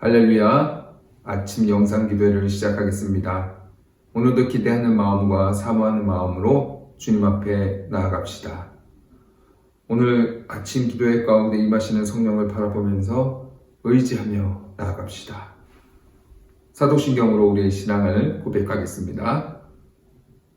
할렐루야, 아침 영상 기도회를 시작하겠습니다. 오늘도 기대하는 마음과 사모하는 마음으로 주님 앞에 나아갑시다. 오늘 아침 기도회 가운데 임하시는 성령을 바라보면서 의지하며 나아갑시다. 사도신경으로 우리의 신앙을 고백하겠습니다.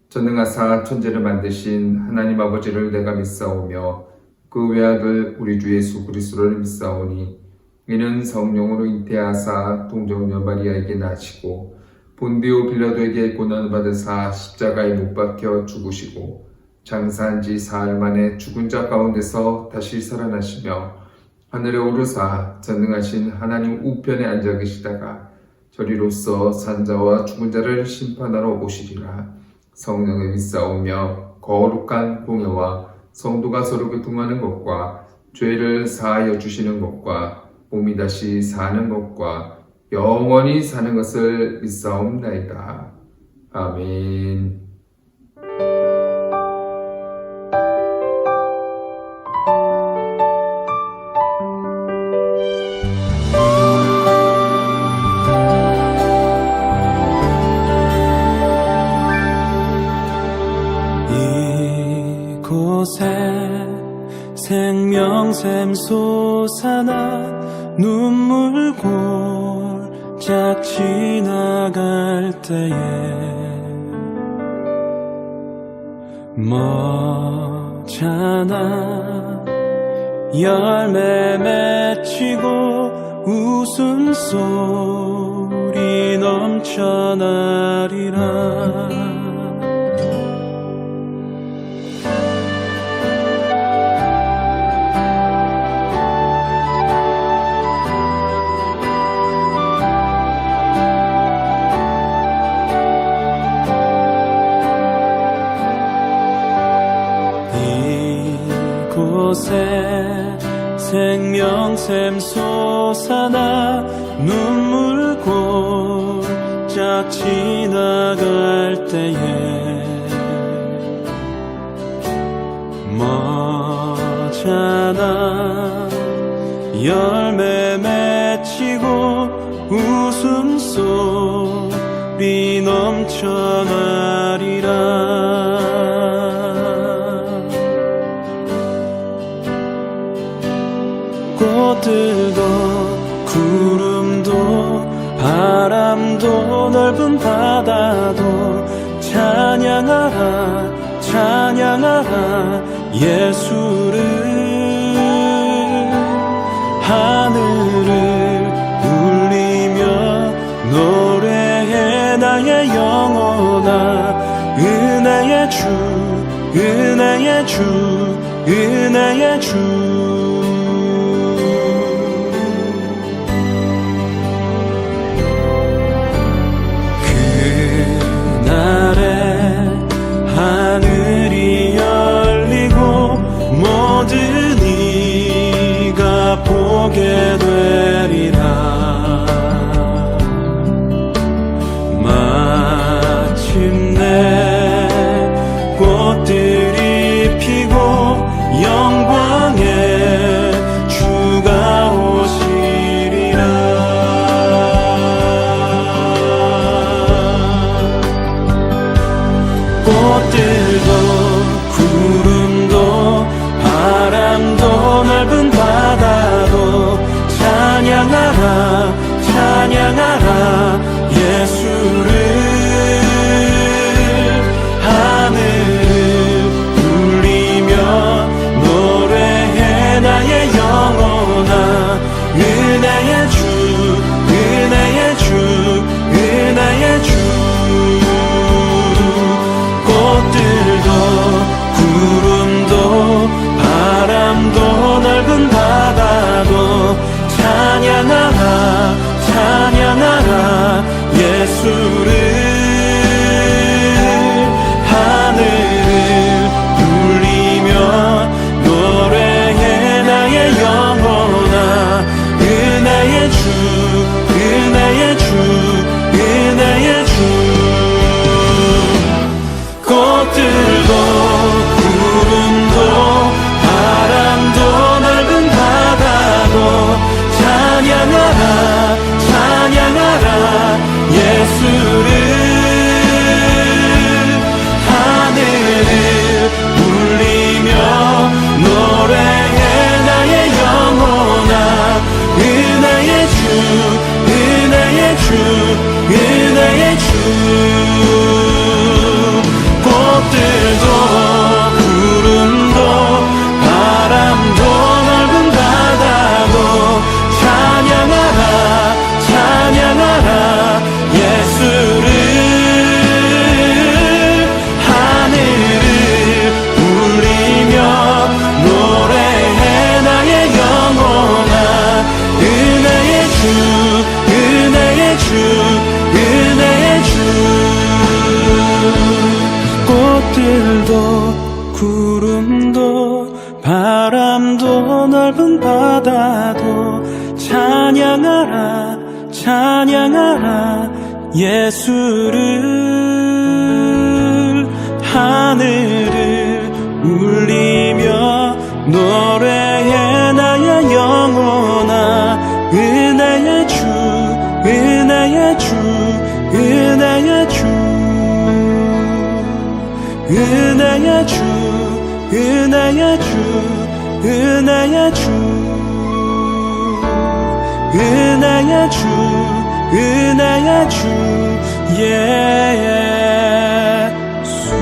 전능하사 천지를 만드신 하나님 아버지를 내가 믿사오며 그 외아들 우리 주 예수 그리스도를 믿사오니 이는 성령으로 잉태하사 동정녀 마리아에게 나시고 본디오 빌라도에게 고난을 받으사 십자가에 못 박혀 죽으시고 장사한 지 사흘 만에 죽은 자 가운데서 다시 살아나시며 하늘에 오르사 전능하신 하나님 우편에 앉아 계시다가 저리로서 산자와 죽은 자를 심판하러 오시리라. 성령을 믿사오며 거룩한 공예와 성도가 서로 교통하는 것과 죄를 사하여 주시는 것과 몸이 다시 사는 것과 영원히 사는 것을 믿사옵나이다. 아멘. 이곳에 생명샘 솟아나 눈물 골짝 지나갈 때에 머잖아 열매 맺히고 웃음소리 넘쳐나리라. 이곳에 생명샘 솟아나 눈물 골짝 지나갈 때에 머잖아 열매 맺히고 웃음소리 넘쳐나리라. 꽃들도 구름도 바람도 넓은 바다도 찬양하라 찬양하라 예수를. 하늘을 울리며 노래해 나의 영혼아 은혜의 주 은혜의 주 은혜의 주. 하늘이 열리고 모든 이가 보게 되리라. 마침내 꽃들이 피고 영광의 주가 오시리라. 꽃들도 구름도 바람도 넓은 바다도 찬양하라 찬양하라 예수를. 하늘을 울리며 노래해 나의 영혼아 은혜의 주 은혜의 주 은혜의 주. 꽃들도 구름도 바람도 넓은 바다도 찬양하라 찬양하라 예수를. 예수를 하늘을 울리며 노래해 나의 영혼아 은혜의 주 은혜의 주 은혜의 주 꽃들도 구름도 바람도 넓은 바다도 찬양하라 찬양하라 예수를 하늘을 울리며 노래해 나의 영혼아 은혜의 주 은혜의 주 은혜의 주 꽃들도 구름도 바람도 넓은 바다도 찬양하라 찬양하라 예수를 하늘을 울리며 노래해 나의 영혼아 은혜의 주 은혜의 주 은혜의 주 은혜의 주 은혜의 주 은혜의 주 은혜의 주 은혜의 주 예수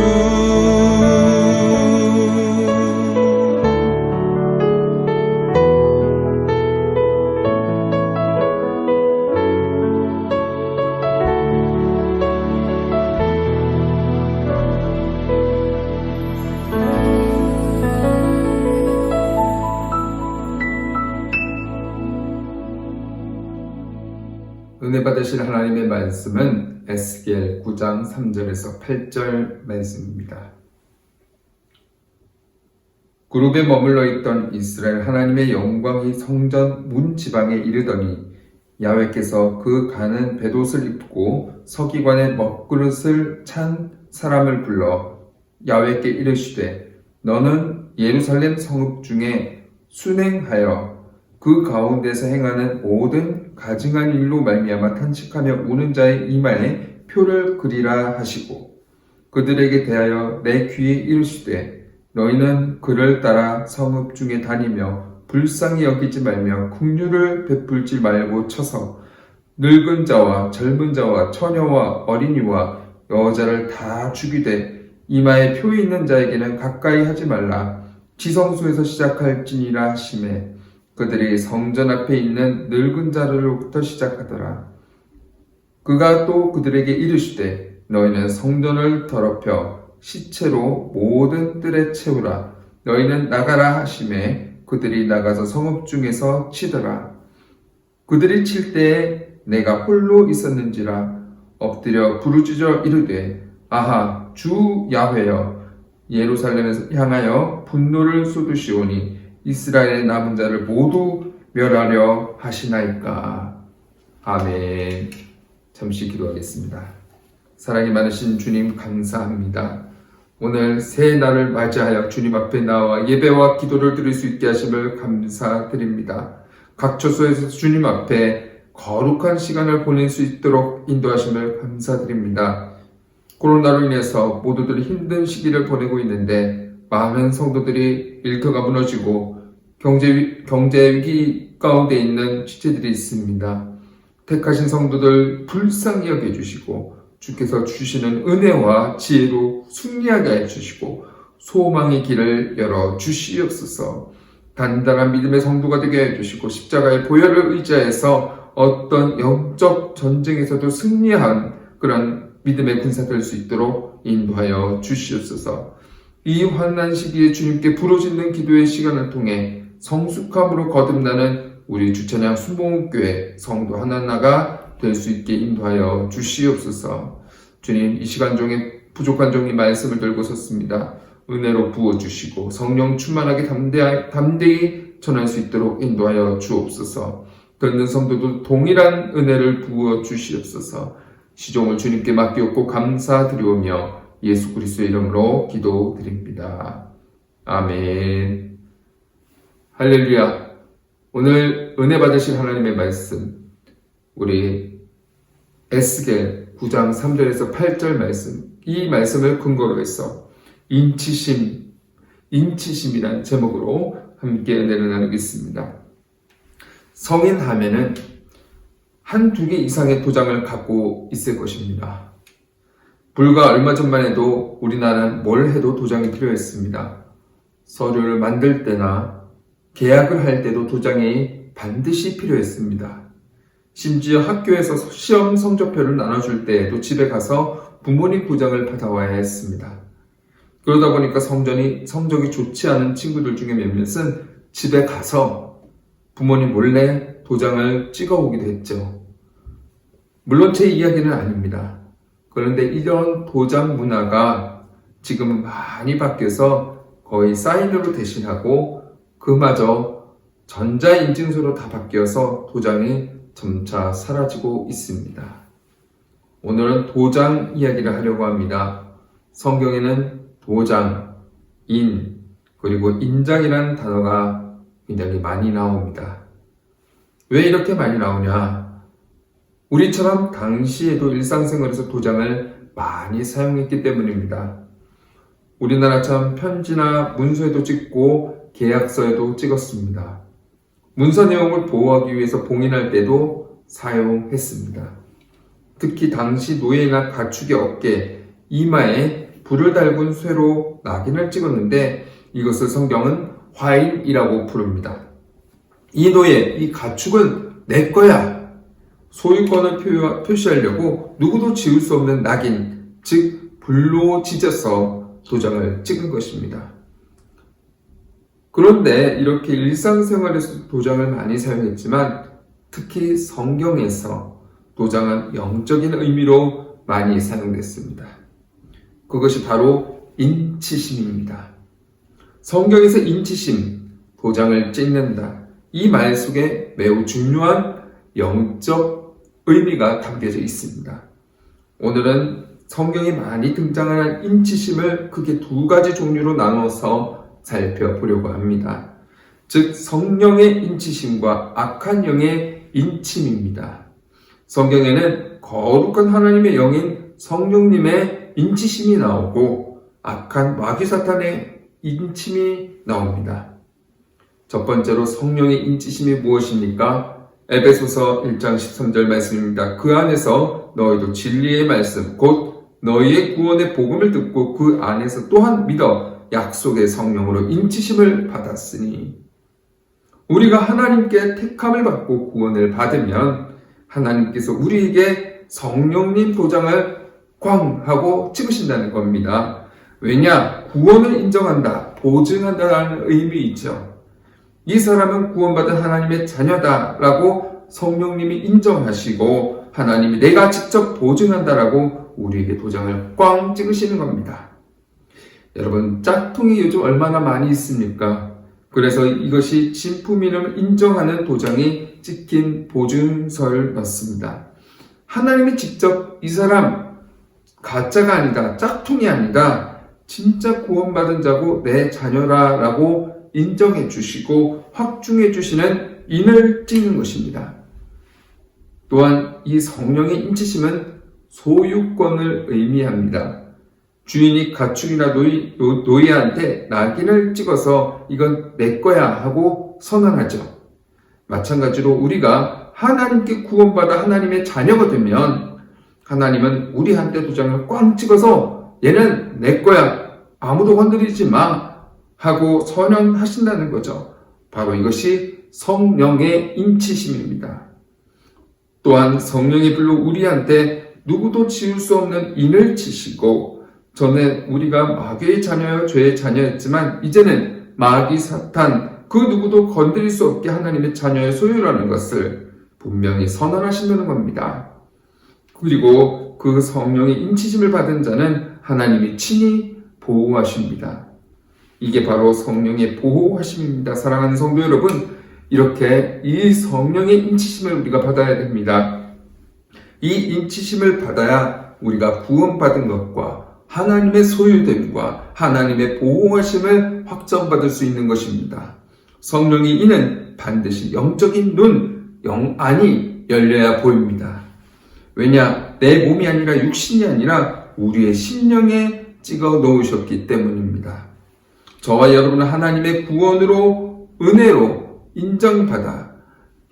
은혜 받으실 하나님의 말씀은 에스겔 9장 3절에서 8절 말씀입니다. 그룹에 머물러 있던 이스라엘 하나님의 영광이 성전 문 지방에 이르더니 야훼께서 그 가는 벳옷을 입고 서기관의 먹그릇을 찬 사람을 불러 야훼께 이르시되 너는 예루살렘 성읍 중에 순행하여 그 가운데서 행하는 모든 가증한 일로 말미암아 탄식하며 우는 자의 이마에 표를 그리라 하시고 그들에게 대하여 내 귀에 이르시되 너희는 그를 따라 성읍 중에 다니며 불쌍히 여기지 말며 긍휼을 베풀지 말고 쳐서 늙은 자와 젊은 자와 처녀와 어린이와 여자를 다 죽이되 이마에 표 있는 자에게는 가까이 하지 말라 지성소에서 시작할지니라 하시매 그들이 성전 앞에 있는 늙은 자들로부터 시작하더라. 그가 또 그들에게 이르시되 너희는 성전을 더럽혀 시체로 모든 뜰에 채우라. 너희는 나가라 하시매 그들이 나가서 성읍 중에서 치더라. 그들이 칠 때에 내가 홀로 있었는지라 엎드려 부르짖어 이르되 아하 주 야훼여 예루살렘에서 향하여 분노를 쏟으시오니 이스라엘의 남은 자를 모두 멸하려 하시나이까. 아멘. 잠시 기도하겠습니다. 사랑이 많으신 주님 감사합니다. 오늘 새 날을 맞이하여 주님 앞에 나와 예배와 기도를 드릴 수 있게 하심을 감사드립니다. 각 처소에서 주님 앞에 거룩한 시간을 보낼 수 있도록 인도하심을 감사드립니다. 코로나로 인해서 모두들 힘든 시기를 보내고 있는데 많은 성도들이 일터가 무너지고 경제 위기 가운데 있는 지체들이 있습니다. 택하신 성도들 불쌍히 여겨주시고 주께서 주시는 은혜와 지혜로 승리하게 해주시고 소망의 길을 열어 주시옵소서. 단단한 믿음의 성도가 되게 해주시고 십자가의 보혈을 의지해서 어떤 영적 전쟁에서도 승리한 그런 믿음의 군사 될 수 있도록 인도하여 주시옵소서. 이 환난 시기에 주님께 부르짖는 기도의 시간을 통해 성숙함으로 거듭나는 우리 주찬양 순복음교회 성도 하나하나가 될 수 있게 인도하여 주시옵소서. 주님, 이 시간 중에 부족한 종이 말씀을 들고 섰습니다. 은혜로 부어주시고 성령 충만하게 담대히 전할 수 있도록 인도하여 주옵소서. 듣는 성도도 동일한 은혜를 부어 주시옵소서. 시종을 주님께 맡기옵고 감사드리오며 예수 그리스도의 이름으로 기도드립니다. 아멘. 할렐루야. 오늘 은혜 받으실 하나님의 말씀, 우리 에스겔 9장 3절에서 8절 말씀, 이 말씀을 근거로 해서 인치심이란 제목으로 함께 은혜를 나누겠습니다. 성인 하면은 한두 개 이상의 도장을 갖고 있을 것입니다. 불과 얼마 전만 해도 우리나라는 뭘 해도 도장이 필요했습니다. 서류를 만들 때나 계약을 할 때도 도장이 반드시 필요했습니다. 심지어 학교에서 시험 성적표를 나눠줄 때에도 집에 가서 부모님 도장을 받아와야 했습니다. 그러다 보니까 성적이 좋지 않은 친구들 중에 몇몇은 집에 가서 부모님 몰래 도장을 찍어오기도 했죠. 물론 제 이야기는 아닙니다. 그런데 이런 도장 문화가 지금은 많이 바뀌어서 거의 사인으로 대신하고 그마저 전자인증서로 다 바뀌어서 도장이 점차 사라지고 있습니다. 오늘은 도장 이야기를 하려고 합니다. 성경에는 도장, 그리고 인장이라는 단어가 굉장히 많이 나옵니다. 왜 이렇게 많이 나오냐? 우리처럼 당시에도 일상생활에서 도장을 많이 사용했기 때문입니다. 우리나라처럼 편지나 문서에도 찍고 계약서에도 찍었습니다. 문서 내용을 보호하기 위해서 봉인할 때도 사용했습니다. 특히 당시 노예나 가축의 어깨, 이마에 불을 달군 쇠로 낙인을 찍었는데 이것을 성경은 화인이라고 부릅니다. 이 노예, 이 가축은 내 거야. 소유권을 표시하려고 누구도 지울 수 없는 낙인, 즉 불로 지져서 도장을 찍은 것입니다. 그런데 이렇게 일상생활에서 도장을 많이 사용했지만 특히 성경에서 도장은 영적인 의미로 많이 사용됐습니다. 그것이 바로 인치심입니다. 성경에서 인치심, 도장을 찍는다. 이 말 속에 매우 중요한 영적 의미가 담겨져 있습니다. 오늘은 성경에 많이 등장하는 인치심을 크게 두 가지 종류로 나눠서 살펴보려고 합니다. 즉 성령의 인치심과 악한 영의 인침입니다. 성경에는 거룩한 하나님의 영인 성령님의 인치심이 나오고 악한 마귀 사탄의 인침이 나옵니다. 첫 번째로 성령의 인치심이 무엇입니까? 에베소서 1장 13절 말씀입니다. 그 안에서 너희도 진리의 말씀 곧 너희의 구원의 복음을 듣고 그 안에서 또한 믿어 약속의 성령으로 인치심을 받았으니 우리가 하나님께 택함을 받고 구원을 받으면 하나님께서 우리에게 성령님 도장을 꽝 하고 찍으신다는 겁니다. 왜냐? 구원을 인정한다, 보증한다는 의미이죠. 이 사람은 구원받은 하나님의 자녀다라고 성령님이 인정하시고 하나님이 내가 직접 보증한다라고 우리에게 도장을 꽝 찍으시는 겁니다. 여러분, 짝퉁이 요즘 얼마나 많이 있습니까? 그래서 이것이 진품임을 인정하는 도장이 찍힌 보증서를 넣습니다. 하나님이 직접 이 사람 가짜가 아니다, 짝퉁이 아니다, 진짜 구원받은 자고 내 자녀라라고 인정해 주시고 확증해 주시는 인을 찍는 것입니다. 또한 이 성령의 인치심은 소유권을 의미합니다. 주인이 가축이나 노예한테 낙인을 찍어서 이건 내 거야 하고 선언하죠. 마찬가지로 우리가 하나님께 구원받아 하나님의 자녀가 되면 하나님은 우리한테 도장을 꽝 찍어서 얘는 내 거야, 아무도 건드리지 마 하고 선언하신다는 거죠. 바로 이것이 성령의 인치심입니다. 또한 성령의 불로 우리한테 누구도 지울 수 없는 인을 치시고, 전에 우리가 마귀의 자녀여 죄의 자녀였지만 이제는 마귀 사탄 그 누구도 건드릴 수 없게 하나님의 자녀의 소유라는 것을 분명히 선언하신다는 겁니다. 그리고 그 성령의 인치심을 받은 자는 하나님이 친히 보호하십니다. 이게 바로 성령의 보호하심입니다. 사랑하는 성도 여러분, 이렇게 이 성령의 인치심을 우리가 받아야 됩니다. 이 인치심을 받아야 우리가 구원받은 것과 하나님의 소유됨과 하나님의 보호하심을 확정받을 수 있는 것입니다. 성령의 인은 반드시 영적인 눈, 영안이 열려야 보입니다. 왜냐? 내 몸이 아니라 육신이 아니라 우리의 심령에 찍어 놓으셨기 때문입니다. 저와 여러분은 하나님의 구원으로 은혜로 인정받아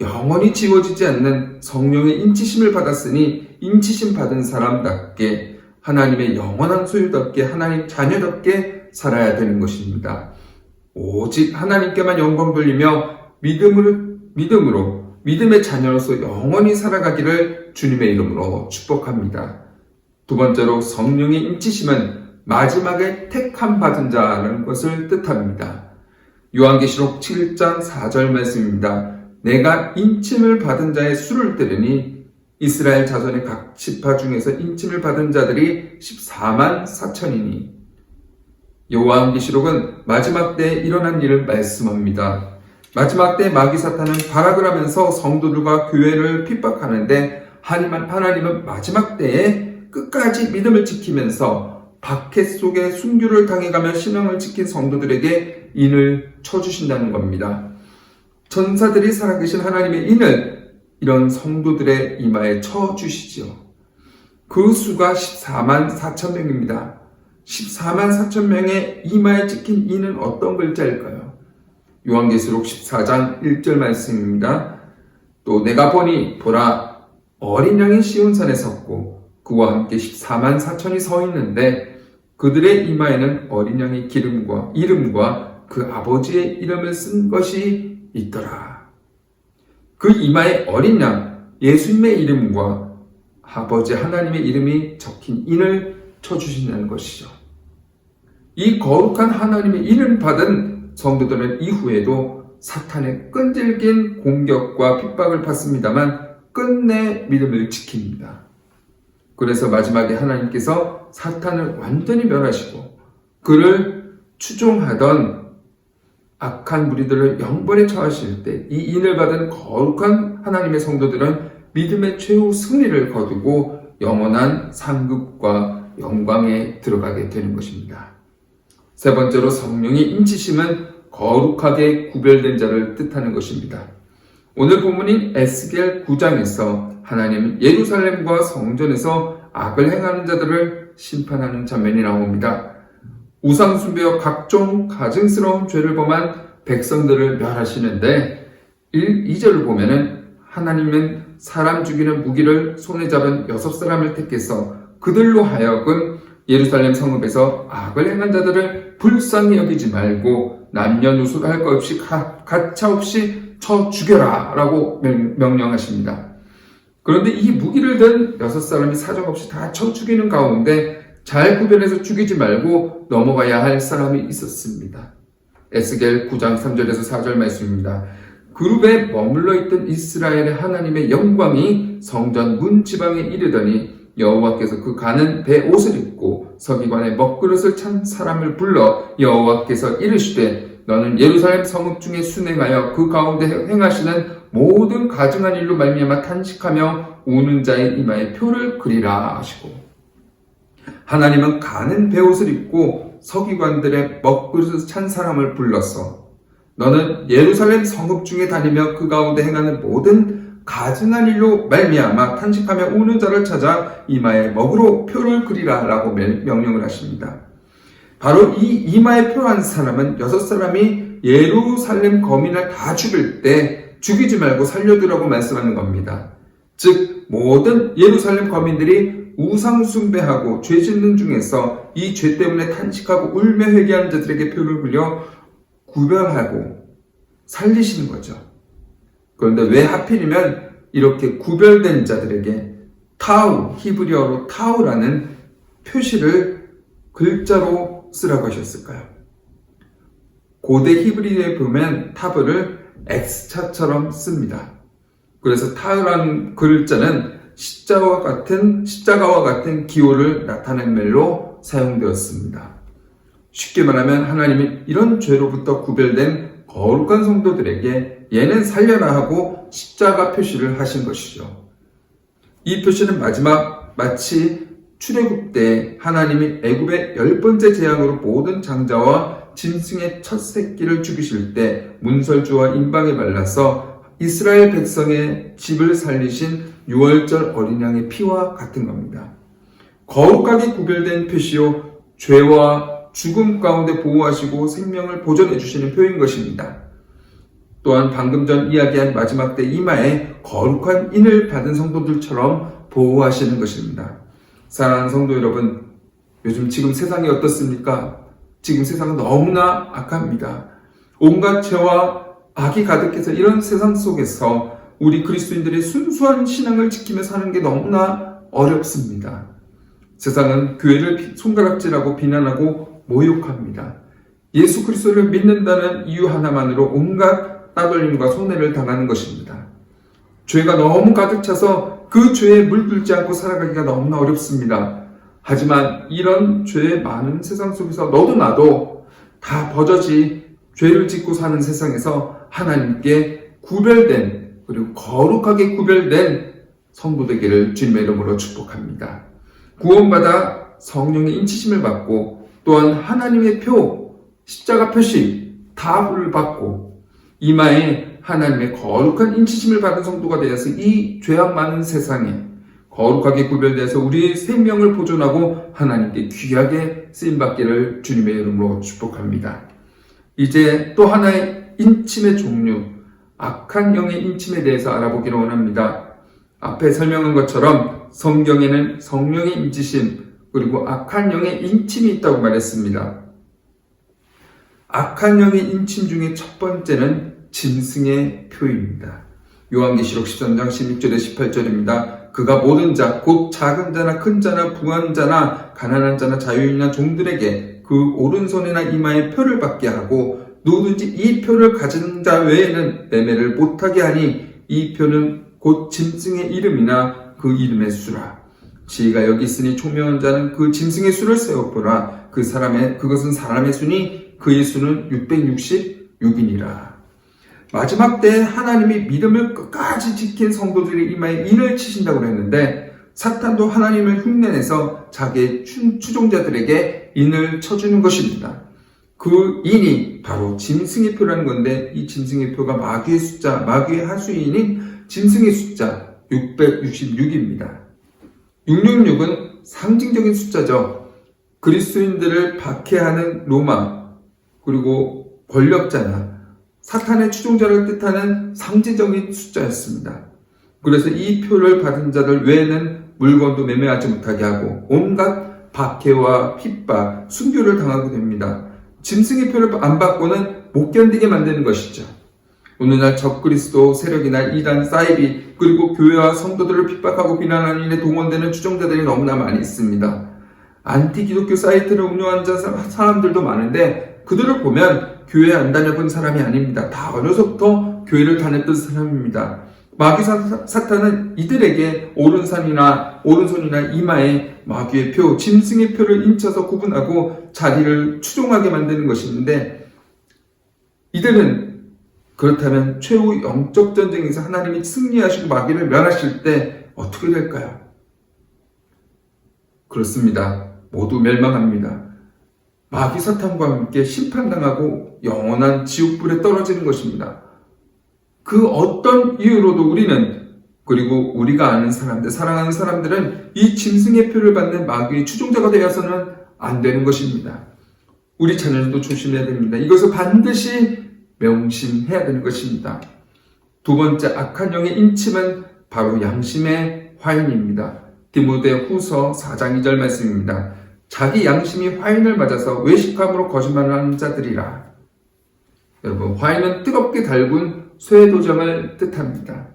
영원히 지워지지 않는 성령의 인치심을 받았으니 인치심 받은 사람답게 하나님의 영원한 소유답게 하나님 자녀답게 살아야 되는 것입니다. 오직 하나님께만 영광 돌리며 믿음의 자녀로서 영원히 살아가기를 주님의 이름으로 축복합니다. 두 번째로 성령의 인치심은 마지막에 택함 받은 자라는 것을 뜻합니다. 요한계시록 7장 4절 말씀입니다. 내가 인침을 받은 자의 수를 들으니 이스라엘 자손의 각 지파 중에서 인침을 받은 자들이 14만 4천이니 요한계시록은 마지막 때에 일어난 일을 말씀합니다. 마지막 때 마귀 사탄은 발악을 하면서 성도들과 교회를 핍박하는데 하나님은 마지막 때에 끝까지 믿음을 지키면서 박해 속에 순교를 당해가며 신앙을 지킨 성도들에게 인을 쳐주신다는 겁니다. 천사들이 살아계신 하나님의 인을 이런 성도들의 이마에 쳐주시지요. 그 수가 14만 4천 명입니다. 14만 4천 명의 이마에 찍힌 인은 어떤 글자일까요? 요한계시록 14장 1절 말씀입니다. 또 내가 보니 보라 어린 양이 시온산에 섰고 그와 함께 14만 4천이 서 있는데 그들의 이마에는 어린 양의 이름과 그 아버지의 이름을 쓴 것이 있더라. 그 이마에 어린 양 예수님의 이름과 아버지 하나님의 이름이 적힌 인을 쳐주신다는 것이죠. 이 거룩한 하나님의 인을 받은 성도들은 이후에도 사탄의 끈질긴 공격과 핍박을 받습니다만 끝내 믿음을 지킵니다. 그래서 마지막에 하나님께서 사탄을 완전히 멸하시고 그를 추종하던 악한 무리들을 영벌에 처하실 때 이 인을 받은 거룩한 하나님의 성도들은 믿음의 최후 승리를 거두고 영원한 상급과 영광에 들어가게 되는 것입니다. 세 번째로 성령의 인치심은 거룩하게 구별된 자를 뜻하는 것입니다. 오늘 본문인 에스겔 9장에서 하나님은 예루살렘과 성전에서 악을 행하는 자들을 심판하는 장면이 나옵니다. 우상 숭배와 각종 가증스러운 죄를 범한 백성들을 멸하시는데 2절을 보면은 하나님은 사람 죽이는 무기를 손에 잡은 6사람을 택해서 그들로 하여금 예루살렘 성읍에서 악을 행한 자들을 불쌍히 여기지 말고 남녀노소 할 것 없이 가차없이 쳐 죽여라 라고 명령하십니다. 그런데 이 무기를 든 6사람이 사정없이 다 쳐 죽이는 가운데 잘 구별해서 죽이지 말고 넘어가야 할 사람이 있었습니다. 에스겔 9장 3절에서 4절 말씀입니다. 그룹에 머물러 있던 이스라엘의 하나님의 영광이 성전 문 지방에 이르더니 여호와께서 그 가는 배 옷을 입고 서기관의 먹그릇을 찬 사람을 불러 여호와께서 이르시되 너는 예루살렘 성읍 중에 순행하여 그 가운데 행하시는 모든 가증한 일로 말미암아 탄식하며 우는 자의 이마에 표를 그리라 하시고 하나님은 가는 배 옷을 입고 서기관들의 먹그릇을 찬 사람을 불렀어 너는 예루살렘 성읍 중에 다니며 그 가운데 행하는 모든 가증한 일로 말미암아 탄식하며 우는 자를 찾아 이마에 먹으로 표를 그리라 라고 명령을 하십니다. 바로 이 이마에 표한 사람은 6사람이 예루살렘 거민을 다 죽일 때 죽이지 말고 살려두라고 말씀하는 겁니다. 즉 모든 예루살렘 거민들이 우상 숭배하고 죄 짓는 중에서 이 죄 때문에 탄식하고 울며 회개하는 자들에게 표를 그려 구별하고 살리시는 거죠. 그런데 왜 하필이면 이렇게 구별된 자들에게 타우, 히브리어로 타우라는 표시를 글자로 쓰라고 하셨을까요? 고대 히브리어에 보면 타브를 X자처럼 씁니다. 그래서 타우라는 글자는 십자가와 같은 기호를 나타낸 말로 사용되었습니다. 쉽게 말하면 하나님은 이런 죄로부터 구별된 거룩한 성도들에게 얘는 살려라 하고 십자가 표시를 하신 것이죠. 이 표시는 마치 출애굽 때 하나님이 애굽의 10번째 재앙으로 모든 장자와 짐승의 첫 새끼를 죽이실 때 문설주와 인방에 발라서 이스라엘 백성의 집을 살리신 유월절 어린 양의 피와 같은 겁니다. 거룩하게 구별된 표시요 죄와 죽음 가운데 보호하시고 생명을 보존해 주시는 표인 것입니다. 또한 방금 전 이야기한 마지막 때 이마에 거룩한 인을 받은 성도들처럼 보호하시는 것입니다. 사랑하는 성도 여러분, 요즘 지금 세상이 어떻습니까? 지금 세상은 너무나 악합니다. 온갖 죄와 악이 가득해서 이런 세상 속에서 우리 그리스도인들의 순수한 신앙을 지키며 사는 게 너무나 어렵습니다. 세상은 교회를 손가락질하고 비난하고 모욕합니다. 예수 그리스도를 믿는다는 이유 하나만으로 온갖 따돌림과 손해를 당하는 것입니다. 죄가 너무 가득 차서 그 죄에 물들지 않고 살아가기가 너무나 어렵습니다. 하지만 이런 죄의 많은 세상 속에서 너도 나도 다 버젓이 죄를 짓고 사는 세상에서 하나님께 구별된 그리고 거룩하게 구별된 성도 되기를 주님의 이름으로 축복합니다. 구원받아 성령의 인치심을 받고 또한 하나님의 표, 십자가 표시 다를 받고 이마에 하나님의 거룩한 인치심을 받은 성도가 되어서 이 죄악 많은 세상에 거룩하게 구별되어서 우리의 생명을 보존하고 하나님께 귀하게 쓰임받기를 주님의 이름으로 축복합니다. 이제 또 하나의 인침의 종류, 악한 영의 인침에 대해서 알아보기를 원합니다. 앞에 설명한 것처럼 성경에는 성령의 인치심 그리고 악한 영의 인침이 있다고 말했습니다. 악한 영의 인침 중에 첫 번째는 짐승의 표입니다. 요한계시록 13장 16절에 18절입니다. 그가 모든 자, 곧 작은 자나 큰 자나 부한 자나 가난한 자나 자유인이나 종들에게 그 오른손이나 이마에 표를 받게 하고 누구든지 이 표를 가진 자 외에는 매매를 못하게 하니 이 표는 곧 짐승의 이름이나 그 이름의 수라. 지혜가 여기 있으니 총명한 자는 그 짐승의 수를 세어보라. 그것은 사람의 수니 그의 수는 666이니라. 마지막 때에 하나님이 믿음을 끝까지 지킨 성도들의 이마에 인을 치신다고 했는데 사탄도 하나님을 흉내내서 자기의 추종자들에게 인을 쳐주는 것입니다. 그 인이 바로 짐승의 표라는 건데 이 짐승의 표가 마귀의 숫자, 마귀의 하수인인 짐승의 숫자 666입니다. 666은 상징적인 숫자죠. 그리스도인들을 박해하는 로마 그리고 권력자나 사탄의 추종자를 뜻하는 상징적인 숫자였습니다. 그래서 이 표를 받은 자들 외에는 물건도 매매하지 못하게 하고 온갖 박해와 핍박, 순교를 당하게 됩니다. 짐승의 표를 안 받고는 못 견디게 만드는 것이죠. 오늘날 적그리스도 세력이나 이단, 사이비 그리고 교회와 성도들을 핍박하고 비난하는 일에 동원되는 추종자들이 너무나 많이 있습니다. 안티기독교 사이트를 운영하는 사람들도 많은데 그들을 보면 교회 안 다녀본 사람이 아닙니다. 다 어려서부터 교회를 다녔던 사람입니다. 마귀 사탄은 이들에게 오른손이나 이마에 마귀의 표, 짐승의 표를 인쳐서 구분하고 자기를 추종하게 만드는 것인데 이들은 그렇다면 최후 영적 전쟁에서 하나님이 승리하시고 마귀를 멸하실 때 어떻게 될까요? 그렇습니다. 모두 멸망합니다. 마귀 사탄과 함께 심판당하고 영원한 지옥불에 떨어지는 것입니다. 그 어떤 이유로도 우리는 그리고 우리가 아는 사람들, 사랑하는 사람들은 이 짐승의 표를 받는 마귀의 추종자가 되어서는 안 되는 것입니다. 우리 자녀들도 조심해야 됩니다. 이것을 반드시 명심해야 되는 것입니다. 두 번째 악한 영의 인침은 바로 양심의 화인입니다. 디모데후서 4장 2절 말씀입니다. 자기 양심이 화인을 맞아서 외식함으로 거짓말을 하는 자들이라. 여러분, 화인은 뜨겁게 달군 쇠도장을 뜻합니다.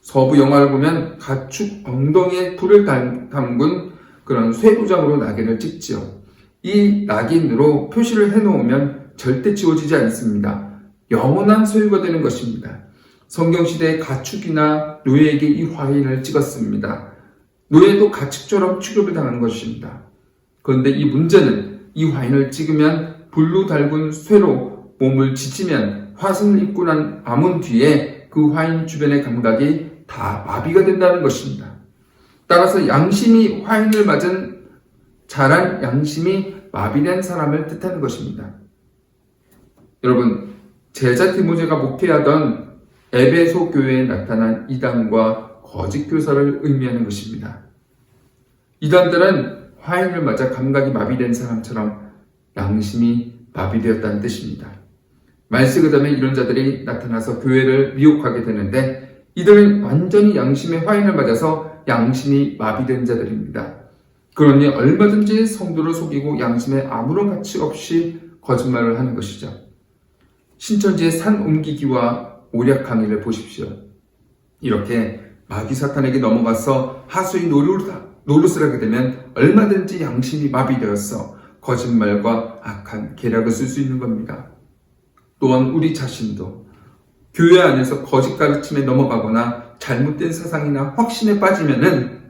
서부 영화를 보면 가축 엉덩이에 불을 담근 그런 쇠도장으로 낙인을 찍지요. 이 낙인으로 표시를 해놓으면 절대 지워지지 않습니다. 영원한 소유가 되는 것입니다. 성경시대의 가축이나 노예에게 이 화인을 찍었습니다. 노예도 가축처럼 취급을 당하는 것입니다. 그런데 이 문제는 이 화인을 찍으면 불로 달군 쇠로 몸을 지치면 화승을 입고 난 암은 뒤에 그 화인 주변의 감각이 다 마비가 된다는 것입니다. 따라서 양심이 화인을 맞은 자란 양심이 마비된 사람을 뜻하는 것입니다. 여러분, 제자 디모데가 목회하던 에베소 교회에 나타난 이단과 거짓 교사를 의미하는 것입니다. 이단들은 화인을 맞아 감각이 마비된 사람처럼 양심이 마비되었다는 뜻입니다. 말세 그 다음에 이런 자들이 나타나서 교회를 미혹하게 되는데 이들은 완전히 양심의 화인을 맞아서 양심이 마비된 자들입니다. 그러니 얼마든지 성도를 속이고 양심에 아무런 가치 없이 거짓말을 하는 것이죠. 신천지의 산 옮기기와 오략 강의를 보십시오. 이렇게 마귀 사탄에게 넘어가서 하수인 노릇을 하게 되면 얼마든지 양심이 마비되어서 거짓말과 악한 계략을 쓸 수 있는 겁니다. 또한 우리 자신도 교회 안에서 거짓 가르침에 넘어가거나 잘못된 사상이나 확신에 빠지면은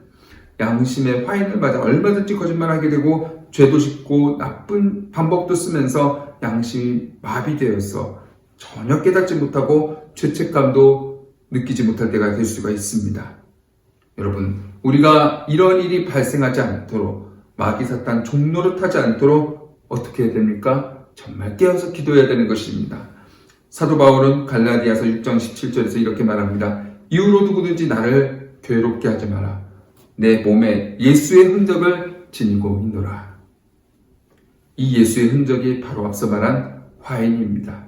양심의 화인을 맞아 얼마든지 거짓말하게 되고 죄도 짓고 나쁜 방법도 쓰면서 양심이 마비되어서 전혀 깨닫지 못하고 죄책감도 느끼지 못할 때가 될 수가 있습니다. 여러분, 우리가 이런 일이 발생하지 않도록 마귀 사탄 종노릇하지 않도록 어떻게 해야 됩니까? 정말 깨어서 기도해야 되는 것입니다. 사도 바울은 갈라디아서 6장 17절에서 이렇게 말합니다. 이후로 누구든지 나를 괴롭게 하지 마라. 내 몸에 예수의 흔적을 지니고 있노라. 이 예수의 흔적이 바로 앞서 말한 화인입니다.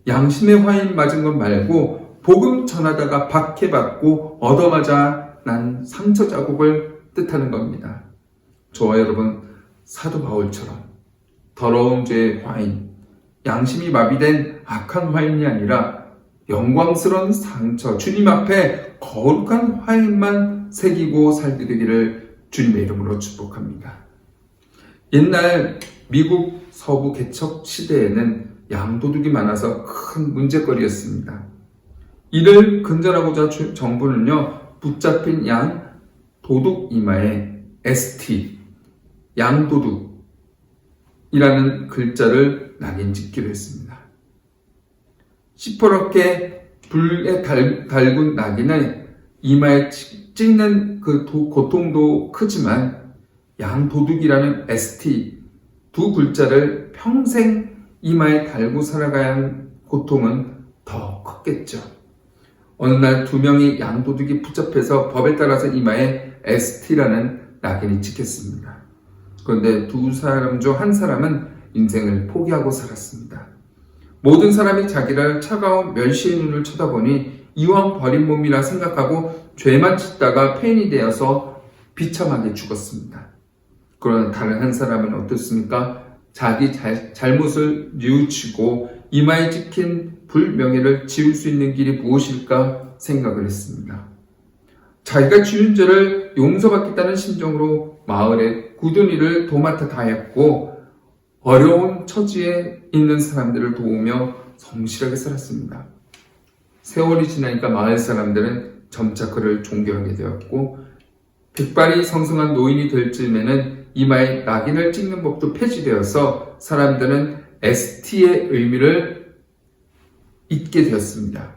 양심의 화인 맞은 것 말고 복음 전하다가 박해받고 얻어맞아 난 상처 자국을 뜻하는 겁니다. 저와 여러분, 사도 바울처럼 더러운 죄의 화인, 양심이 마비된 악한 화인이 아니라 영광스러운 상처, 주님 앞에 거룩한 화인만 새기고 살게 되기를 주님의 이름으로 축복합니다. 옛날 미국 서부 개척 시대에는 양도둑이 많아서 큰 문제거리였습니다. 이를 근절하고자 정부는요, 붙잡힌 양 도둑 이마에 ST, 양도둑이라는 글자를 낙인 찍기로 했습니다. 시퍼렇게 불에 달군 낙인을 이마에 찍는 그 고통도 크지만 양도둑이라는 ST 두 글자를 평생 이마에 달고 살아가야 하는 고통은 더 컸겠죠. 어느 날 두 명의 양도둑이 붙잡혀서 법에 따라서 이마에 ST라는 낙인이 찍혔습니다. 그런데 두 사람 중 한 사람은 인생을 포기하고 살았습니다. 모든 사람이 자기를 차가운 멸시의 눈을 쳐다보니 이왕 버린 몸이라 생각하고 죄만 짓다가 폐인이 되어서 비참하게 죽었습니다. 그러나 다른 한 사람은 어떻습니까? 자기 잘못을 뉘우치고 이마에 찍힌 불명예를 지울 수 있는 길이 무엇일까 생각을 했습니다. 자기가 지은 죄를 용서받겠다는 심정으로 마을의 굳은 일을 도맡아 다했고 어려운 처지에 있는 사람들을 도우며 성실하게 살았습니다. 세월이 지나니까 마을 사람들은 점차 그를 존경하게 되었고 백발이 성성한 노인이 될 즈음에는 이마에 낙인을 찍는 법도 폐지되어서 사람들은 ST의 의미를 잊게 되었습니다.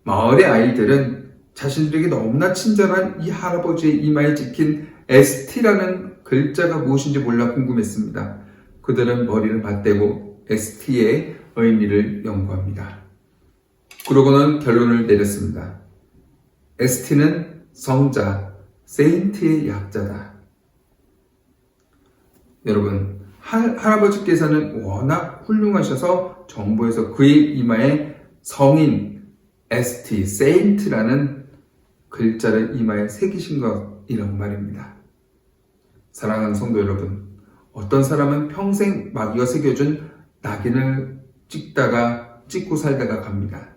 마을의 아이들은 자신들에게 너무나 친절한 이 할아버지의 이마에 찍힌 ST라는 글자가 무엇인지 몰라 궁금했습니다. 그들은 머리를 맞대고 ST의 의미를 연구합니다. 그러고는 결론을 내렸습니다. ST는 성자, 세인트의 약자다. 여러분, 할아버지께서는 워낙 훌륭하셔서 정부에서 그의 이마에 성인, ST, 세인트라는 글자를 이마에 새기신 것이라고 말입니다. 사랑하는 성도 여러분, 어떤 사람은 평생 마귀가 새겨준 낙인을 찍고 살다가 갑니다.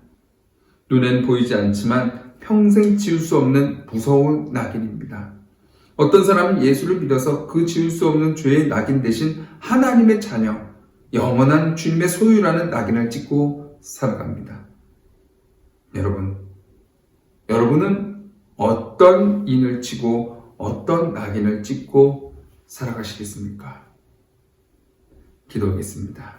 눈엔 보이지 않지만 평생 지울 수 없는 무서운 낙인입니다. 어떤 사람은 예수를 믿어서 그 지울 수 없는 죄의 낙인 대신 하나님의 자녀, 영원한 주님의 소유라는 낙인을 찍고 살아갑니다. 여러분은 어떤 인을 치고 어떤 낙인을 찍고 살아가시겠습니까? 기도하겠습니다.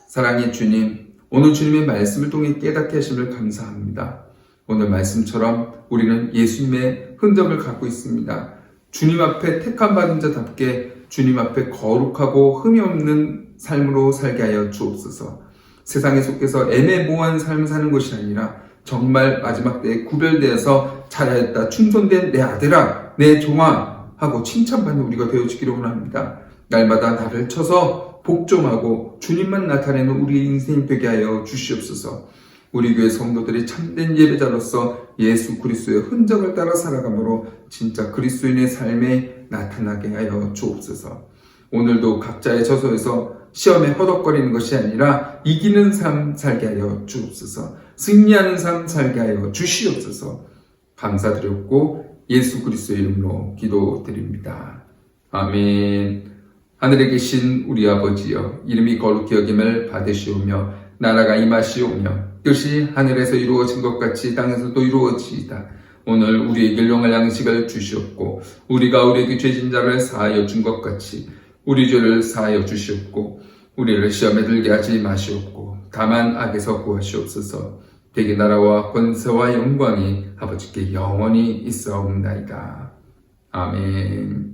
사랑의 주님, 오늘 주님의 말씀을 통해 깨닫게 하심을 감사합니다. 오늘 말씀처럼 우리는 예수님의 흔적을 갖고 있습니다. 주님 앞에 택함받은 자답게 주님 앞에 거룩하고 흠이 없는 삶으로 살게 하여 주옵소서. 세상에 속해서 애매모호한 삶을 사는 것이 아니라 정말 마지막 때에 구별되어서 잘하였다, 충성된 내 아들아, 내 종아 하고 칭찬받는 우리가 되어지기를 원합니다. 날마다 나를 쳐서 복종하고 주님만 나타내는 우리의 인생이 되게 하여 주시옵소서. 우리 교회 성도들이 참된 예배자로서 예수 그리스도의 흔적을 따라 살아가므로 진짜 그리스도인의 삶에 나타나게 하여 주옵소서. 오늘도 각자의 처소에서 시험에 허덕거리는 것이 아니라 이기는 삶 살게 하여 주옵소서. 승리하는 삶 살게 하여 주시옵소서. 감사드렸고 예수 그리스도의 이름으로 기도드립니다. 아멘. 하늘에 계신 우리 아버지여, 이름이 거룩히 여김을 받으시오며 나라가 임하시오며 뜻이 하늘에서 이루어진 것 같이 땅에서도 이루어지이다. 오늘 우리에게 일용할 양식을 주시옵고 우리가 우리에게 죄진 자를 사하여 준 것 같이 우리 죄를 사하여 주시옵고 우리를 시험에 들게 하지 마시옵고 다만 악에서 구하시옵소서. 대개 나라와 권세와 영광이 아버지께 영원히 있사옵나이다. 아멘.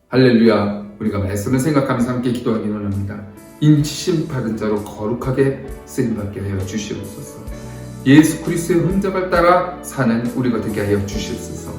할렐루야. 우리가 말씀을 생각하면서 함께 기도하기를 원합니다. 인치심 바른 자로 거룩하게 쓰임받게 하여 주시옵소서. 예수 그리스도의 흔적을 따라 사는 우리가 되게 하여 주시옵소서.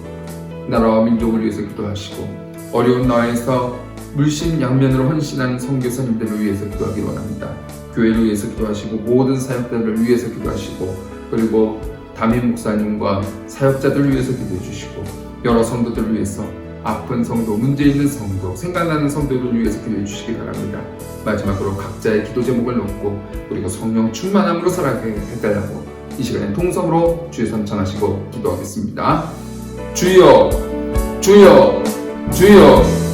나라와 민족을 위해서 기도하시고 어려운 나라에서 물심양면으로 헌신하는 선교사님들을 위해서 기도하기를 원합니다. 교회를 위해서 기도하시고 모든 사역자들을 위해서 기도하시고 그리고 담임 목사님과 사역자들을 위해서 기도해 주시고 여러 성도들을 위해서 아픈 성도, 문제 있는 성도, 생각나는 성도들을 위해서 기도해 주시기 바랍니다. 마지막으로 각자의 기도 제목을 놓고 그리고 성령 충만함으로 살아가게 해달라고 이 시간에 통성으로 주의 선창하시고 기도하겠습니다. 주여, 주여, 주여.